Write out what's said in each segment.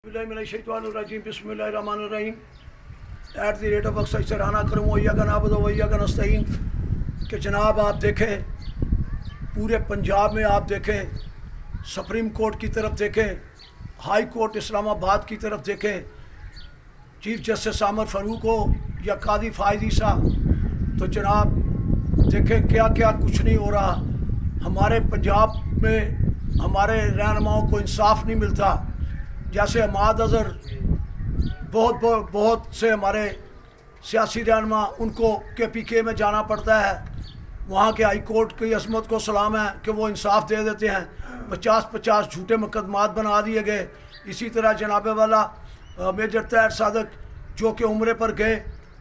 बिस्मिल्लाहिर्रहमानिर्रहीम। @@अक्सराना कि जनाब आप देखें पूरे पंजाब में, आप देखें सुप्रीम कोर्ट की तरफ देखें, हाई कोर्ट इस्लामाबाद की तरफ देखें, चीफ जस्टिस आमर फ़ारूक हो या कादी फ़ाइज़ ईसा, तो जनाब देखें क्या क्या कुछ नहीं हो रहा। हमारे पंजाब में हमारे रहनुमाओं को इंसाफ नहीं मिलता। जैसे हमाद अज़हर, बहुत से हमारे सियासी रहनुमा, उनको KPK में जाना पड़ता है। वहाँ के हाई कोर्ट की अज़मत को सलाम है कि वो इंसाफ दे देते हैं। 50-50 झूठे मुकदमात बना दिए गए। इसी तरह जनाब वाला मेजर तैयब सादक जो कि उम्रे पर गए,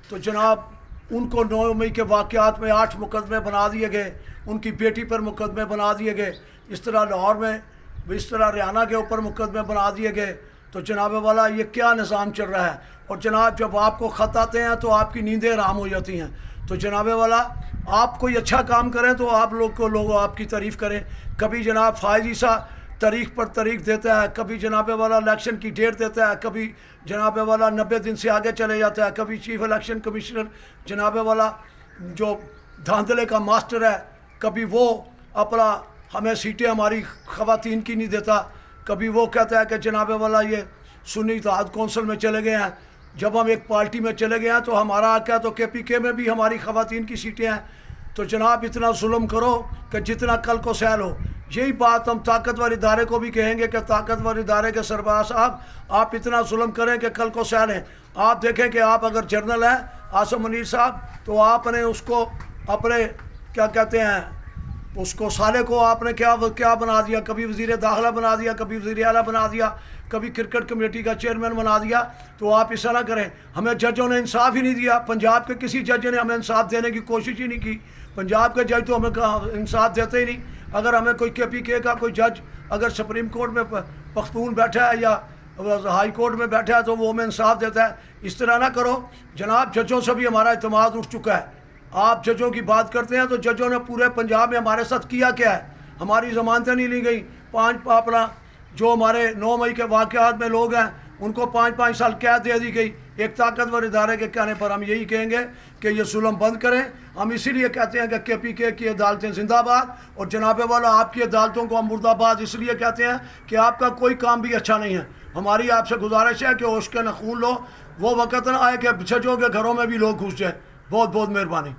तो जनाब उनको 9 मई के वाक़यात में 8 मुकदमे बना दिए गए। उनकी बेटी पर मुकदमे बना दिए गए। इस तरह लाहौर में, इस तरह रियाना के ऊपर मुकदमे बना दिए गए। तो जनाब वाला ये क्या निज़ाम चल रहा है। और जनाब जब आपको ख़त आते हैं तो आपकी नींदें हराम हो जाती हैं। तो जनाब वाला आप कोई अच्छा काम करें तो आप लोग आपकी तारीफ़ करें। कभी जनाब फ़ाइज़ ईसा तारीख पर तारीख देता है, कभी जनाब वाला इलेक्शन की डेट देता है, कभी जनाब वाला 90 दिन से आगे चले जाता है, कभी चीफ इलेक्शन कमिश्नर जनाब वाला जो धांधले का मास्टर है, कभी वो अपना हमें सीटें हमारी ख़वातीन की नहीं देता, कभी वो कहता है कि जनाब वाला ये सुन्नी इत्तेहाद कौंसिल में चले गए हैं। जब हम एक पार्टी में चले गए हैं तो हमारा हक़ है, तो KPK में भी हमारी ख़वातीन की सीटें हैं। तो जनाब इतना जुल्म करो कि जितना कल को सैल हो। यही बात हम ताकतवर इदारे को भी कहेंगे कि ताकतवर इदारे के सरबराह साहब, आप इतना जुल्म करें कि कल को सैल हैं। आप देखें कि आप अगर जर्नल हैं आसिम मुनीर साहब, तो आपने उसको अपने क्या कहते हैं, उसको साले को आपने क्या बना दिया। कभी वज़ीर दाखिला बना दिया, कभी वज़ीर आला बना दिया, कभी क्रिकेट कमेटी का चेयरमैन बना दिया। तो आप ऐसा ना करें। हमें जजों ने इंसाफ ही नहीं दिया। पंजाब के किसी जज ने हमें इंसाफ देने की कोशिश ही नहीं की। पंजाब के जज तो हमें इंसाफ देते ही नहीं। अगर हमें कोई KPK का कोई जज अगर सुप्रीम कोर्ट में पख्तून बैठा है या हाई कोर्ट में बैठा है तो वो हमें इंसाफ देता है। इस तरह ना करो जनाब। जजों से भी हमारा इत्मीनान उठ चुका है। आप जजों की बात करते हैं तो जजों ने पूरे पंजाब में हमारे साथ किया क्या है। हमारी ज़मानतें नहीं ली गई। 5 अपना जो हमारे 9 मई के वाक़यात में लोग हैं उनको 5-5 साल कैद दे दी गई। एक ताकतवर इदारे के कहने पर हम यही कहेंगे कि ये जुल्म बंद करें। हम इसीलिए कहते हैं कि KPK की अदालतें जिंदाबाद, और जनाब वाला आपकी अदालतों को हम मुर्दाबाद इसलिए कहते हैं कि आपका कोई काम भी अच्छा नहीं है। हमारी आपसे गुजारिश है कि होश के नखून लो। वो वक़्त ना आए कि जजों के घरों में भी लोग घुस जाए। बहुत बहुत मेहरबानी।